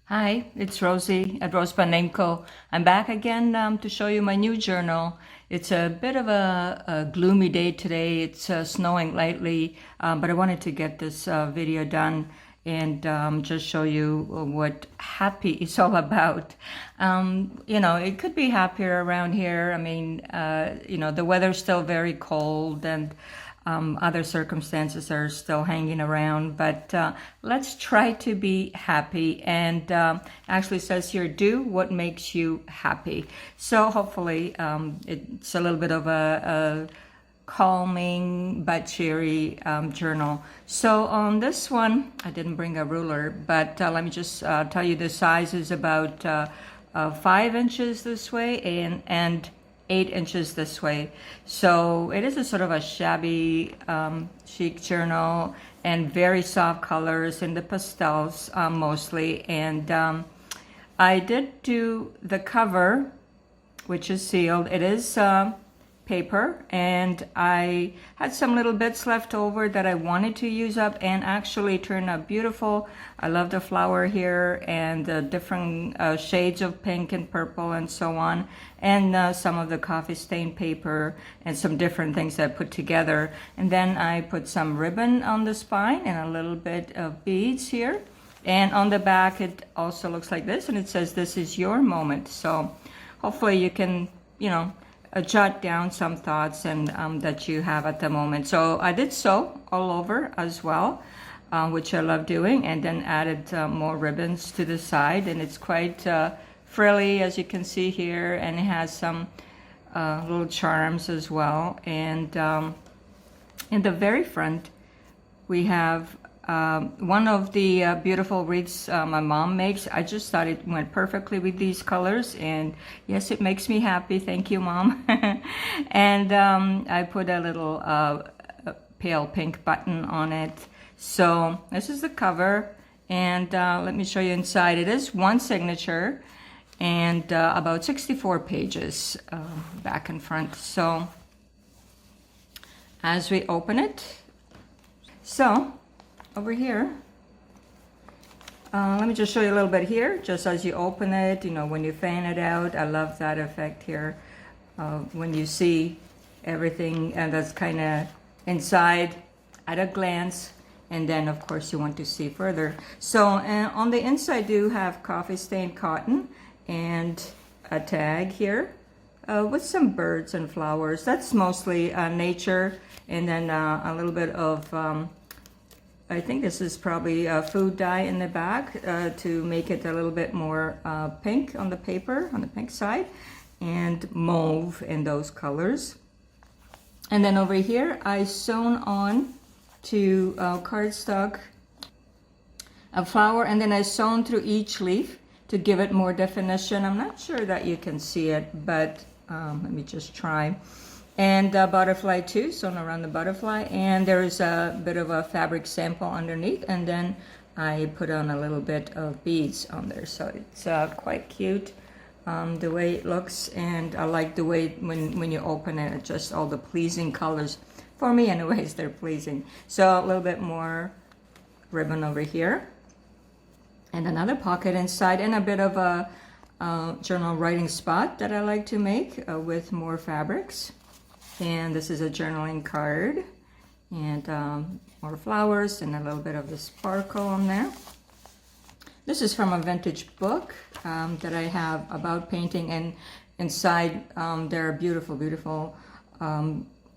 Hi, it's Rosie at RoseByNameCo. I'm back again to show you my new journal. It's a bit of a gloomy day today. It's snowing lightly, but I wanted to get this video done and just show you what happy is all about. It could be happier around here. I mean, the weather's still very cold and other circumstances are still hanging around, but let's try to be happy. And actually says here, do what makes you happy. So hopefully it's a little bit of a calming but cheery journal. So on this one, I didn't bring a ruler, but let me just tell you the size is about 5 inches this way and 8 inches this way. So it is a sort of a shabby chic journal and very soft colors in the pastels mostly. And I did do the cover, which is sealed. It is paper, and I had some little bits left over that I wanted to use up and actually turn out beautiful. I love the flower here and the different shades of pink and purple and so on, and some of the coffee stain paper and some different things that I put together. And then I put some ribbon on the spine and a little bit of beads here. And on the back it also looks like this, and it says, "This is your moment." So hopefully you can, jot down some thoughts and that you have at the moment. So I did sew all over as well, which I love doing, and then added more ribbons to the side, and it's quite frilly, as you can see here, and it has some little charms as well. And in the very front we have one of the beautiful wreaths my mom makes. I just thought it went perfectly with these colors, and yes, it makes me happy. Thank you, Mom. And I put a little pale pink button on it. So this is the cover, and let me show you inside. It is one signature and about 64 pages back and front. So as we open it, so over here, let me just show you a little bit here, just as you open it, when you fan it out. I love that effect here when you see everything, and that's kind of inside at a glance, and then of course you want to see further. So on the inside do have coffee stained cotton and a tag here with some birds and flowers. That's mostly nature, and then a little bit of I think this is probably a food dye in the back to make it a little bit more pink on the paper, on the pink side, and mauve in those colors. And then over here, I sewn on to cardstock a flower, and then I sewn through each leaf to give it more definition. I'm not sure that you can see it, but let me just try. And butterfly too, sewn around the butterfly, and there's a bit of a fabric sample underneath, and then I put on a little bit of beads on there. So it's quite cute the way it looks, and I like the way when you open it, it's just all the pleasing colors. For me anyways, they're pleasing. So a little bit more ribbon over here, and another pocket inside, and a bit of a journal writing spot that I like to make with more fabrics. And this is a journaling card, and more flowers and a little bit of the sparkle on there. This is from a vintage book that I have about painting, and inside there are beautiful, beautiful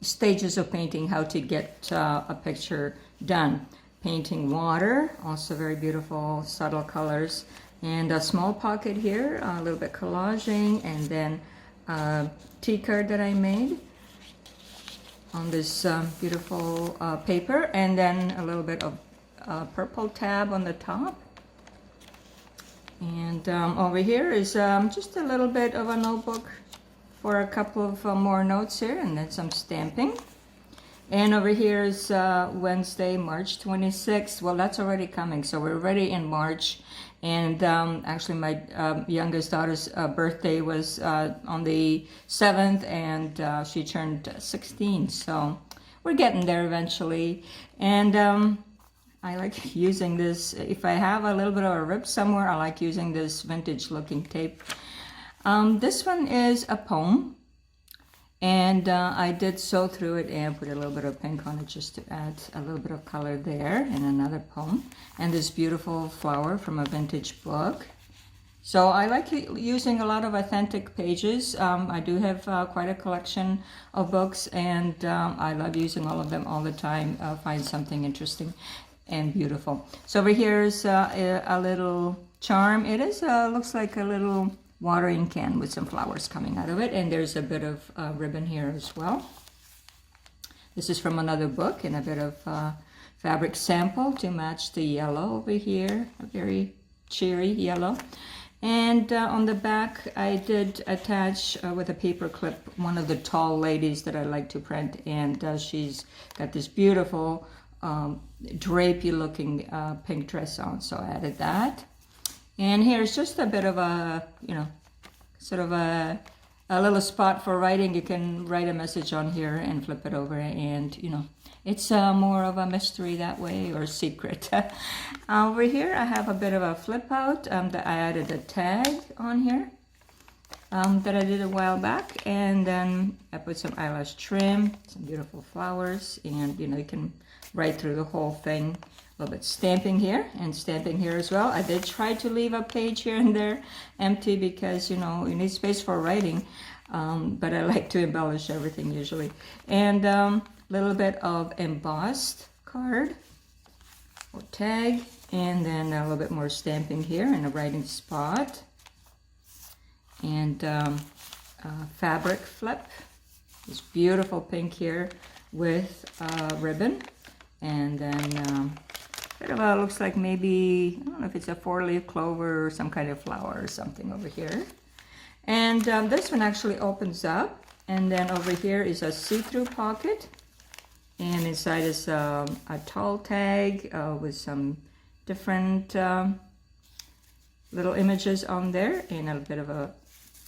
stages of painting, how to get a picture done. Painting water, also very beautiful, subtle colors, and a small pocket here, a little bit collaging, and then a tea card that I made on this beautiful paper, and then a little bit of purple tab on the top. And over here is just a little bit of a notebook for a couple of more notes here, and then some stamping. And over here is Wednesday, March 26th. Well, that's already coming, so we're already in March. And actually my youngest daughter's birthday was on the 7th, and she turned 16, so we're getting there eventually. And I like using this. If I have a little bit of a rip somewhere, I like using this vintage looking tape. This one is a poem, and I did sew through it and put a little bit of pink on it just to add a little bit of color there. And another poem, and this beautiful flower from a vintage book. So I like using a lot of authentic pages. I do have quite a collection of books, and I love using all of them all the time. Find something interesting and beautiful. So over here is a little charm. It is looks like a little watering can with some flowers coming out of it, and there's a bit of ribbon here as well. This is from another book, and a bit of fabric sample to match the yellow over here, a very cheery yellow. And on the back, I did attach with a paper clip one of the tall ladies that I like to print, and she's got this beautiful drapey looking pink dress on, so I added that. And here's just a bit of a, you know, sort of a little spot for writing. You can write a message on here and flip it over, and you know, it's more of a mystery that way, or secret. Over here I have a bit of a flip out that I added a tag on here that I did a while back, and then I put some eyelash trim, some beautiful flowers, and you know, you can write through the whole thing. A little bit stamping here and stamping here as well. I did try to leave a page here and there empty because, you know, you need space for writing, but I like to embellish everything usually. And little bit of embossed card or tag, and then a little bit more stamping here in a writing spot, and fabric flip, this beautiful pink here with ribbon, and then bit of a, looks like maybe, I don't know if it's a 4-leaf clover or some kind of flower or something over here. And this one actually opens up, and then over here is a see-through pocket. And inside is a tall tag with some different little images on there, and a bit of a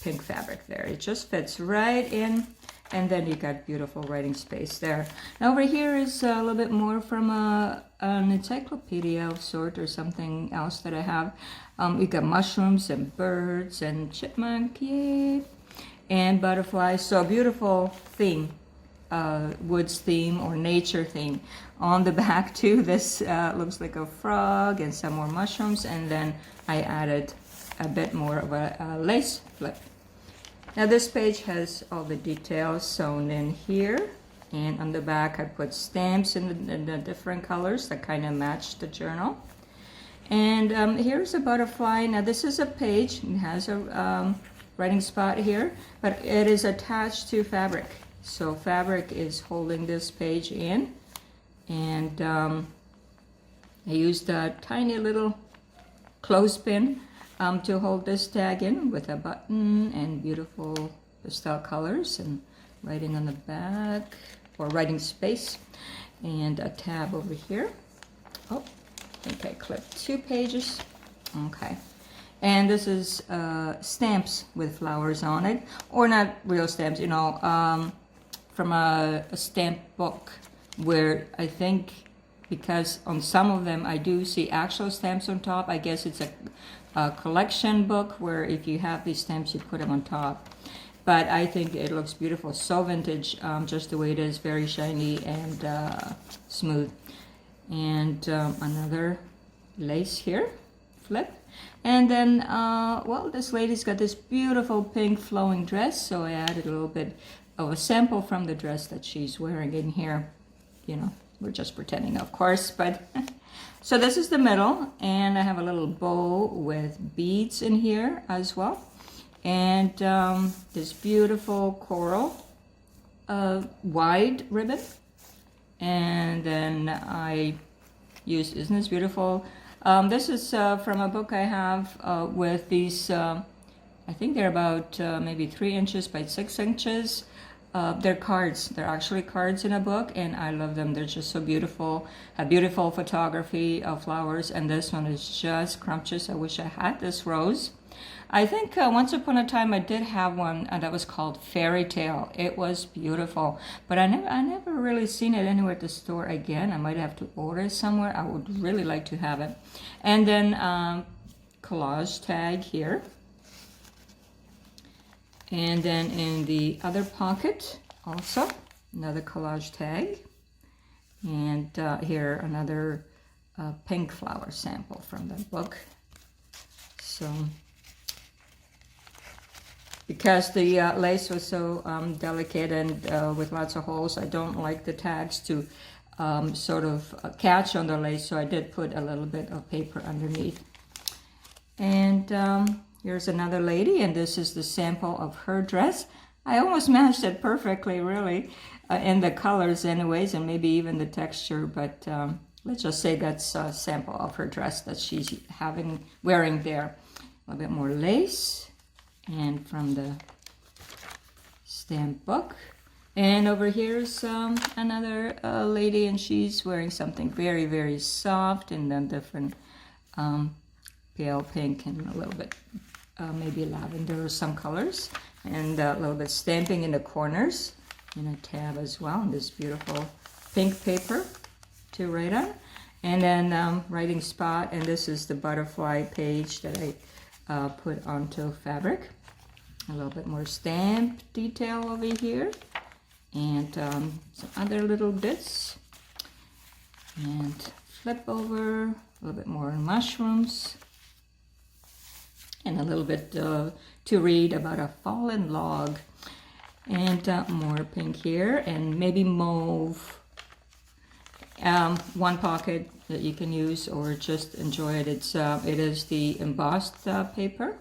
pink fabric there. It just fits right in, and then you got beautiful writing space there. Now over here is a little bit more from an encyclopedia of sort, or something else that I have. You got mushrooms and birds and chipmunk, yay, and butterflies. So a beautiful theme. Woods theme or nature theme. On the back too, this looks like a frog and some more mushrooms, and then I added a bit more of a lace flip. Now this page has all the details sewn in here, and on the back I put stamps in the different colors that kind of match the journal. And here's a butterfly. Now this is a page, it has a writing spot here, but it is attached to fabric. So fabric is holding this page in, and I used a tiny little clothespin to hold this tag in, with a button and beautiful pastel colors and writing on the back, or writing space, and a tab over here. Oh, I think I clipped 2 pages. Okay. And this is stamps with flowers on it, or not real stamps, you know, from a stamp book, where I think, because on some of them I do see actual stamps on top. I guess it's a collection book where if you have these stamps you put them on top. But I think it looks beautiful, so vintage, just the way it is, very shiny and smooth. And another lace here, flip. And then, well, this lady's got this beautiful pink flowing dress, so I added a little bit of a sample from the dress that she's wearing in here. You know, we're just pretending, of course, but so this is the middle, and I have a little bow with beads in here as well, and this beautiful coral wide ribbon, and then I used, isn't this beautiful? This is from a book I have with these, I think they're about maybe 3 inches by 6 inches they're cards. They're actually cards in a book, and I love them. They're just so beautiful. A beautiful photography of flowers, and this one is just scrumptious. I wish I had this rose. I think once upon a time I did have one that was called Fairy Tale. It was beautiful, but I never really seen it anywhere at the store again. I might have to order it somewhere. I would really like to have it. And then collage tag here. And then in the other pocket also another collage tag. And here another pink flower sample from the book. So because the lace was so delicate and with lots of holes, I don't like the tags to sort of catch on the lace, so I did put a little bit of paper underneath. And here's another lady, and this is the sample of her dress. I almost matched it perfectly, really, in the colors anyways, and maybe even the texture, but let's just say that's a sample of her dress that she's wearing there. A little bit more lace. And from the stamp book. And over here's another lady, and she's wearing something very, very soft and then different pale pink and a little bit maybe lavender or some colors. And a little bit stamping in the corners and a tab as well. And this beautiful pink paper to write on. And then writing spot, and this is the butterfly page that I put onto fabric. A little bit more stamp detail over here, and some other little bits, and flip over, a little bit more mushrooms, and a little bit to read about a fallen log, and more pink here, and maybe mauve. One pocket that you can use or just enjoy it. It is the embossed paper.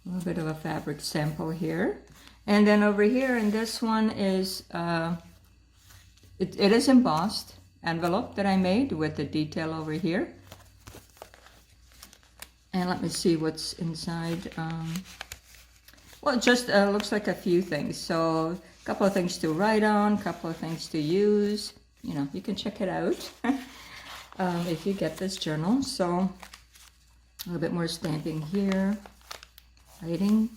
A little bit of a fabric sample here. And then over here, and this one is, it is embossed envelope that I made with the detail over here. And let me see what's inside. Well, it just looks like a few things. So a couple of things to write on, a couple of things to use. You know, you can check it out if you get this journal. So a little bit more stamping here, writing.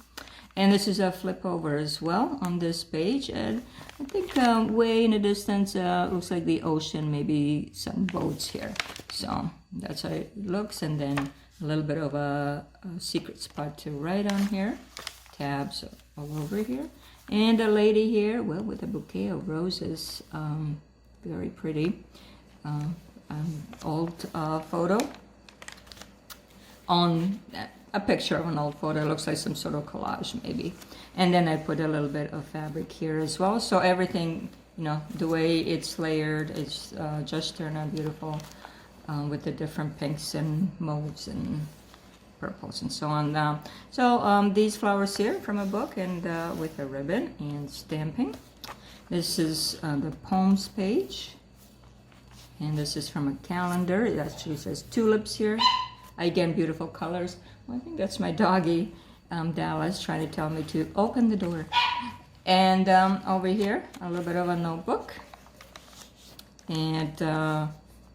And this is a flip over as well on this page. And I think way in the distance looks like the ocean, maybe some boats here. So that's how it looks. And then a little bit of a secret spot to write on here. Tabs all over here. And a lady here, well, with a bouquet of roses. Very pretty. Old photo. On a picture of an old photo. It looks like some sort of collage maybe. And then I put a little bit of fabric here as well. So everything, you know, the way it's layered, it's just turned out beautiful with the different pinks and mauves and purples and so on. So these flowers here from a book, and with a ribbon and stamping. This is the poems page. And this is from a calendar. It actually says tulips here. Again, beautiful colors. Well, I think that's my doggy, Dallas, trying to tell me to open the door. And over here, a little bit of a notebook. And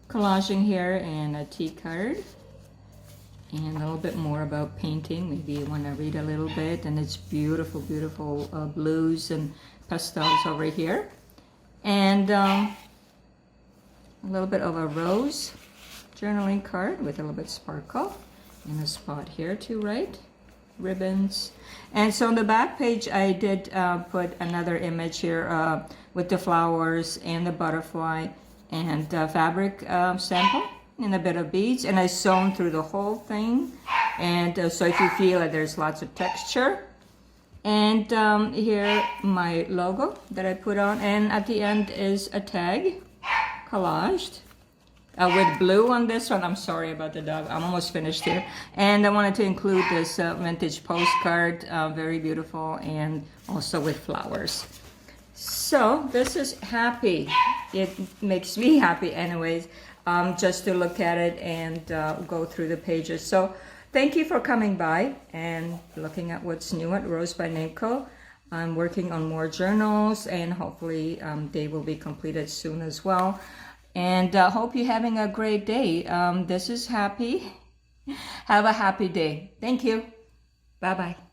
collaging here, and a tea card. And a little bit more about painting. Maybe you want to read a little bit. And it's beautiful, beautiful blues and pastels over here. And a little bit of a rose journaling card with a little bit sparkle, and a spot here to write, ribbons. And so on the back page I did put another image here with the flowers and the butterfly and fabric sample and a bit of beads, and I sewn through the whole thing. And so if you feel that there's lots of texture. And here my logo that I put on, and at the end is a tag collaged with blue on this one. I'm sorry about the dog. I'm almost finished here. And I wanted to include this vintage postcard, very beautiful, and also with flowers. So this is happy. It makes me happy anyways, just to look at it and go through the pages. So thank you for coming by and looking at what's new at Rose by NameCo. I'm working on more journals, and hopefully they will be completed soon as well. And hope you're having a great day. This is Happy. Have a happy day. Thank you. Bye-bye.